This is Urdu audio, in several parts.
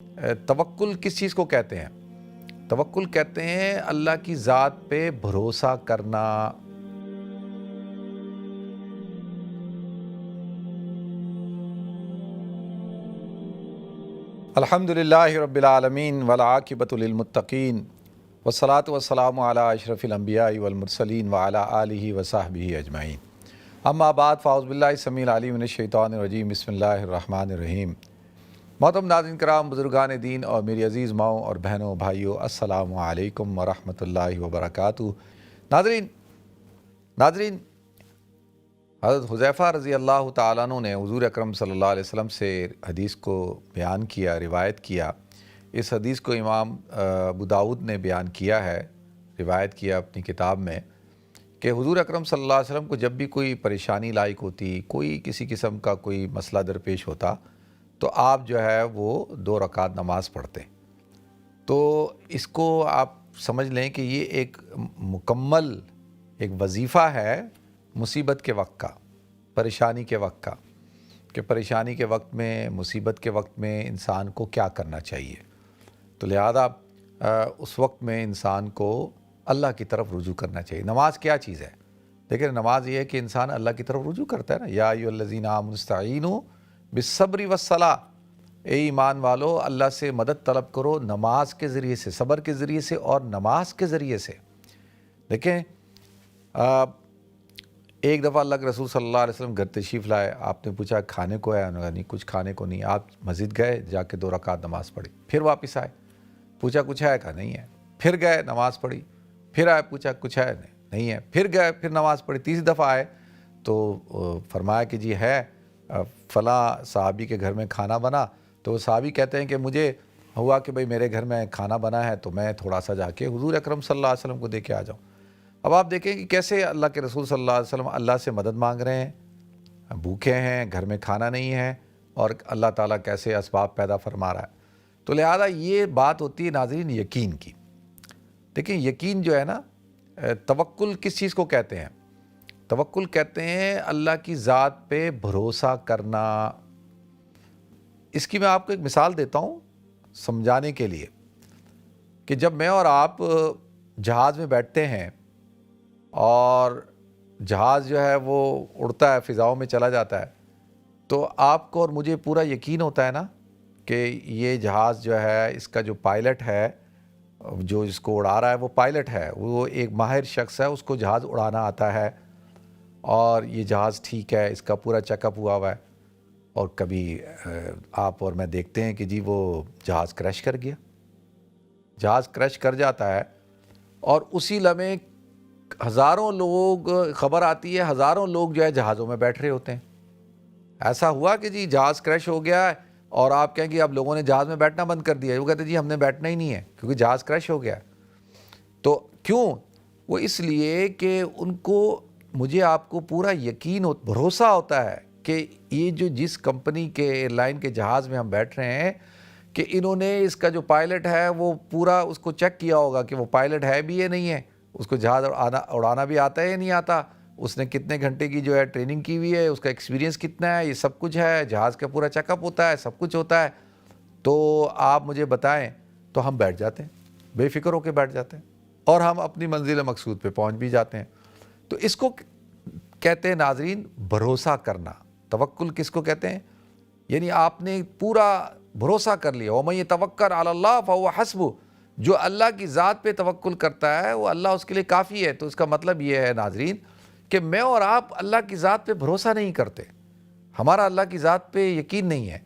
توکل کس چیز کو کہتے ہیں؟ توکل کہتے ہیں اللہ کی ذات پہ بھروسہ کرنا۔ الحمدللہ رب العالمین والعاقبۃ للمتقین والصلاۃ والسلام علی اشرف الانبیاء والمرسلین وعلی آلہ وصحبہ اجمعین۔ اما بعد فاعوذ باللہ السمیع العلیم من الشیطان الرجیم، بسم اللہ الرحمن الرحیم۔ محترم ناظرین کرام، بزرگان دین اور میری عزیز ماؤں اور بہنوں بھائیوں، السلام علیکم ورحمۃ اللہ وبرکاتہ۔ ناظرین حضرت حذیفہ رضی اللہ تعالیٰ عنہ نے حضور اکرم صلی اللہ علیہ وسلم سے حدیث کو بیان کیا، روایت کیا۔ اس حدیث کو امام ابو داؤد نے بیان کیا ہے، روایت کیا اپنی کتاب میں، کہ حضور اکرم صلی اللہ علیہ وسلم کو جب بھی کوئی پریشانی لاحق ہوتی، کوئی کسی قسم کا کوئی مسئلہ درپیش ہوتا، تو آپ جو ہے وہ 2 رکعت نماز پڑھتے۔ تو اس کو آپ سمجھ لیں کہ یہ ایک مکمل ایک وظیفہ ہے مصیبت کے وقت کا، پریشانی کے وقت کا، کہ پریشانی کے وقت میں، مصیبت کے وقت میں انسان کو کیا کرنا چاہیے۔ تو لہذا اس وقت میں انسان کو اللہ کی طرف رجوع کرنا چاہیے۔ نماز کیا چیز ہے؟ دیکھیں، نماز یہ ہے کہ انسان اللہ کی طرف رجوع کرتا ہے نا، یا ایھا الذین آمنوا استعینوا بالصبر والصلاۃ، اے ایمان والو اللہ سے مدد طلب کرو نماز کے ذریعے سے، صبر کے ذریعے سے اور نماز کے ذریعے سے۔ دیکھیں، ایک دفعہ اللہ کے رسول صلی اللہ علیہ وسلم گھر تشریف لائے، آپ نے پوچھا کھانے کو ہے؟ انہوں نے کہا نہیں، کچھ کھانے کو نہیں۔ آپ مسجد گئے، جا کے 2 رکعت نماز پڑھی، پھر واپس آئے، پوچھا کچھ ہے؟ کہا نہیں ہے۔ پھر گئے، نماز پڑھی، پھر آئے، پوچھا کچھ ہے؟ نہیں ہے۔ پھر گئے، پھر نماز پڑھی، تیسری دفعہ آئے تو فرمایا کہ جی ہے، فلاں صحابی کے گھر میں کھانا بنا۔ تو وہ صحابی کہتے ہیں کہ مجھے ہوا کہ بھئی میرے گھر میں کھانا بنا ہے تو میں تھوڑا سا جا کے حضور اکرم صلی اللہ علیہ وسلم کو دے کے آ جاؤں۔ اب آپ دیکھیں کہ کیسے اللہ کے رسول صلی اللہ علیہ وسلم اللہ سے مدد مانگ رہے ہیں، بھوکے ہیں، گھر میں کھانا نہیں ہے، اور اللہ تعالیٰ کیسے اسباب پیدا فرما رہا ہے۔ تو لہذا یہ بات ہوتی ہے ناظرین یقین کی۔ دیکھیں، یقین جو ہے نا، توکل کس چیز کو کہتے ہیں؟ توکل کہتے ہیں اللہ کی ذات پہ بھروسہ کرنا۔ اس کی میں آپ کو ایک مثال دیتا ہوں سمجھانے کے لیے، کہ جب میں اور آپ جہاز میں بیٹھتے ہیں اور جہاز جو ہے وہ اڑتا ہے، فضاؤں میں چلا جاتا ہے، تو آپ کو اور مجھے پورا یقین ہوتا ہے نا کہ یہ جہاز جو ہے، اس کا جو پائلٹ ہے، جو اس کو اڑا رہا ہے وہ پائلٹ ہے، وہ ایک ماہر شخص ہے، اس کو جہاز اڑانا آتا ہے، اور یہ جہاز ٹھیک ہے، اس کا پورا چیک اپ ہوا ہوا ہے۔ اور کبھی آپ اور میں دیکھتے ہیں کہ جی وہ جہاز کریش کر گیا، جہاز کریش کر جاتا ہے، اور اسی لمحے ہزاروں لوگ، خبر آتی ہے ہزاروں لوگ جو ہے جہازوں میں بیٹھ رہے ہوتے ہیں۔ ایسا ہوا کہ جی جہاز کریش ہو گیا ہے، اور آپ کہیں کہ اب لوگوں نے جہاز میں بیٹھنا بند کر دیا ہے۔ وہ کہتے ہیں جی ہم نے بیٹھنا ہی نہیں ہے کیونکہ جہاز کریش ہو گیا ہے۔ تو کیوں؟ وہ اس لیے کہ ان کو، مجھے آپ کو پورا یقین بھروسہ ہوتا ہے کہ یہ جو جس کمپنی کے ایئر لائن کے جہاز میں ہم بیٹھ رہے ہیں، کہ انہوں نے اس کا جو پائلٹ ہے وہ پورا اس کو چیک کیا ہوگا کہ وہ پائلٹ ہے بھی یا نہیں ہے، اس کو جہاز اڑانا بھی آتا ہے یا نہیں آتا، اس نے کتنے گھنٹے کی جو ہے ٹریننگ کی ہوئی ہے، اس کا ایکسپیرینس کتنا ہے، یہ سب کچھ ہے، جہاز کا پورا چیک اپ ہوتا ہے، سب کچھ ہوتا ہے۔ تو آپ مجھے بتائیں، تو ہم بیٹھ جاتے ہیں، بے فکر ہو کے بیٹھ جاتے ہیں، اور ہم اپنی منزل مقصود پہ پہنچ بھی جاتے ہیں۔ تو اس کو کہتے ہیں ناظرین بھروسہ کرنا۔ توکل کس کو کہتے ہیں؟ یعنی آپ نے پورا بھروسہ کر لیا، وَمَن يَتَوَكَّلْ عَلَى اللَّهِ فَهُوَ حَسْبُهُ، جو اللہ کی ذات پہ توکل کرتا ہے وہ اللہ اس کے لیے کافی ہے۔ تو اس کا مطلب یہ ہے ناظرین کہ میں اور آپ اللہ کی ذات پہ بھروسہ نہیں کرتے، ہمارا اللہ کی ذات پہ یقین نہیں ہے۔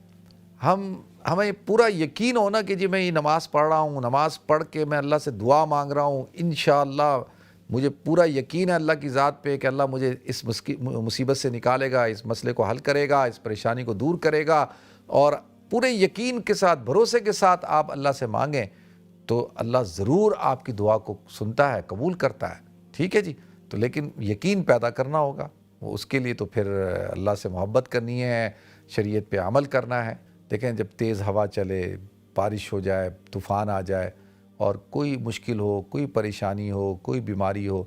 ہمیں پورا یقین ہونا کہ جی میں یہ نماز پڑھ رہا ہوں، نماز پڑھ کے میں اللہ سے دعا مانگ رہا ہوں، انشاءاللہ مجھے پورا یقین ہے اللہ کی ذات پہ کہ اللہ مجھے اس مصیبت سے نکالے گا، اس مسئلے کو حل کرے گا، اس پریشانی کو دور کرے گا، اور پورے یقین کے ساتھ، بھروسے کے ساتھ آپ اللہ سے مانگیں تو اللہ ضرور آپ کی دعا کو سنتا ہے، قبول کرتا ہے۔ ٹھیک ہے جی، تو لیکن یقین پیدا کرنا ہوگا، وہ اس کے لیے تو پھر اللہ سے محبت کرنی ہے، شریعت پہ عمل کرنا ہے۔ دیکھیں، جب تیز ہوا چلے، بارش ہو جائے، طوفان آ جائے، اور کوئی مشکل ہو، کوئی پریشانی ہو، کوئی بیماری ہو،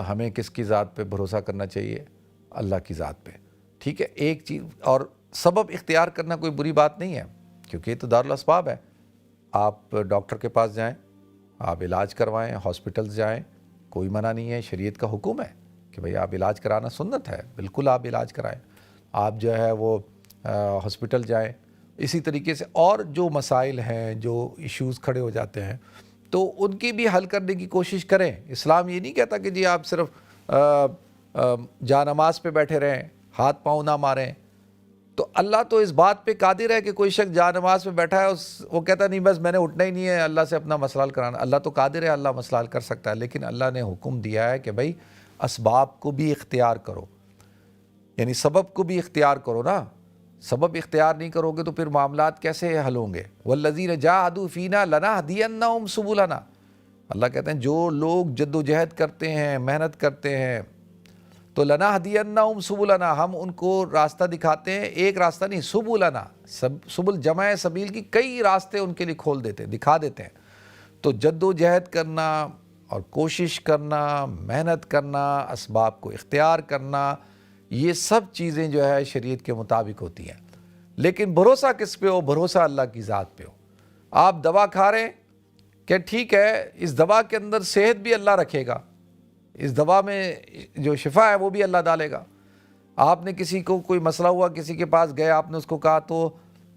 ہمیں کس کی ذات پہ بھروسہ کرنا چاہیے؟ اللہ کی ذات پہ۔ ٹھیک ہے، ایک چیز اور سبب اختیار کرنا کوئی بری بات نہیں ہے، کیونکہ یہ تو دارالاسباب ہے. آپ ڈاکٹر کے پاس جائیں, آپ علاج کروائیں, ہاسپٹلز جائیں, کوئی منع نہیں ہے, شریعت کا حکم ہے کہ بھئی آپ علاج کرانا سنت ہے, بالکل آپ علاج کرائیں. آپ جو ہے وہ ہاسپٹل جائیں. اسی طریقے سے اور جو مسائل ہیں, جو ایشوز کھڑے ہو جاتے ہیں, تو ان کی بھی حل کرنے کی کوشش کریں. اسلام یہ نہیں کہتا کہ جی آپ صرف جا نماز پہ بیٹھے رہیں, ہاتھ پاؤں نہ ماریں. تو اللہ تو اس بات پہ قادر ہے کہ کوئی شخص جا نماز پہ بیٹھا ہے, وہ کہتا نہیں بس میں نے اٹھنا ہی نہیں ہے, اللہ سے اپنا مسئلہ حل کرانا. اللہ تو قادر ہے, اللہ مسئلہ حل کر سکتا ہے, لیکن اللہ نے حکم دیا ہے کہ بھئی اسباب کو بھی اختیار کرو, یعنی سبب کو بھی اختیار کرو نا. سبب اختیار نہیں کرو گے تو پھر معاملات کیسے حل ہوں گے؟ وَالَّذِينَ جَاهَدُوا فِينَا لَنَهْدِيَنَّهُمْ سُبُلَنَا. اللہ کہتے ہیں جو لوگ جد و جہد کرتے ہیں, محنت کرتے ہیں, تو لَنَهْدِيَنَّهُمْ سُبُلَنَا, ہم ان کو راستہ دکھاتے ہیں. ایک راستہ نہیں, سبلنا, سبل جمع سبیل کی کئی راستے ان کے لیے کھول دیتے ہیں, دکھا دیتے ہیں. تو جد و جہد کرنا اور کوشش کرنا, محنت کرنا, اسباب کو اختیار کرنا, یہ سب چیزیں جو ہے شریعت کے مطابق ہوتی ہیں. لیکن بھروسہ کس پہ ہو؟ بھروسہ اللہ کی ذات پہ ہو. آپ دوا کھا رہے ہیں کہ ٹھیک ہے, اس دوا کے اندر صحت بھی اللہ رکھے گا, اس دوا میں جو شفا ہے وہ بھی اللہ ڈالے گا. آپ نے کسی کو کوئی مسئلہ ہوا, کسی کے پاس گئے, آپ نے اس کو کہا, تو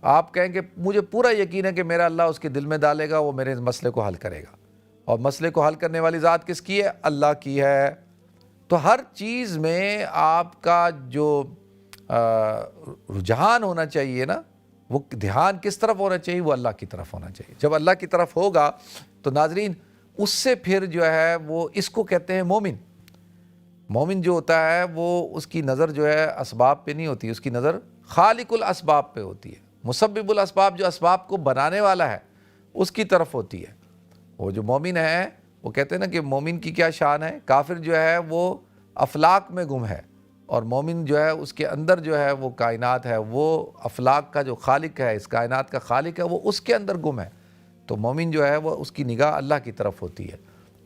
آپ کہیں کہ مجھے پورا یقین ہے کہ میرا اللہ اس کے دل میں ڈالے گا, وہ میرے مسئلے کو حل کرے گا. اور مسئلے کو حل کرنے والی ذات کس کی ہے؟ اللہ کی ہے. تو ہر چیز میں آپ کا جو رجحان ہونا چاہیے نا, وہ دھیان کس طرف ہونا چاہیے؟ وہ اللہ کی طرف ہونا چاہیے. جب اللہ کی طرف ہوگا تو ناظرین اس سے پھر جو ہے وہ اس کو کہتے ہیں مومن. مومن جو ہوتا ہے وہ اس کی نظر جو ہے اسباب پہ نہیں ہوتی, اس کی نظر خالق الاسباب پہ ہوتی ہے. مسبب الاسباب, جو اسباب کو بنانے والا ہے, اس کی طرف ہوتی ہے. وہ جو مومن ہے, وہ کہتے ہیں نا کہ مومن کی کیا شان ہے. کافر جو ہے وہ افلاک میں گم ہے, اور مومن جو ہے اس کے اندر جو ہے وہ کائنات ہے, وہ افلاک کا جو خالق ہے, اس کائنات کا خالق ہے, وہ اس کے اندر گم ہے. تو مومن جو ہے وہ اس کی نگاہ اللہ کی طرف ہوتی ہے,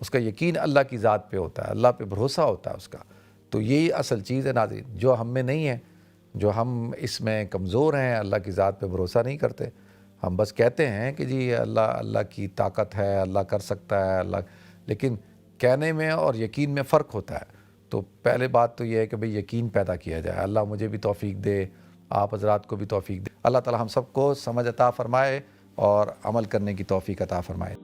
اس کا یقین اللہ کی ذات پہ ہوتا ہے, اللہ پہ بھروسہ ہوتا ہے اس کا. تو یہی اصل چیز ہے ناظرین, جو ہم میں نہیں ہے, جو ہم اس میں کمزور ہیں, اللہ کی ذات پہ بھروسہ نہیں کرتے. ہم بس کہتے ہیں کہ جی اللہ کی طاقت ہے, اللہ کر سکتا ہے, اللہ, لیکن کہنے میں اور یقین میں فرق ہوتا ہے. تو پہلے بات تو یہ ہے کہ بھئی یقین پیدا کیا جائے. اللہ مجھے بھی توفیق دے, آپ حضرات کو بھی توفیق دے. اللہ تعالی ہم سب کو سمجھ عطا فرمائے اور عمل کرنے کی توفیق عطا فرمائے.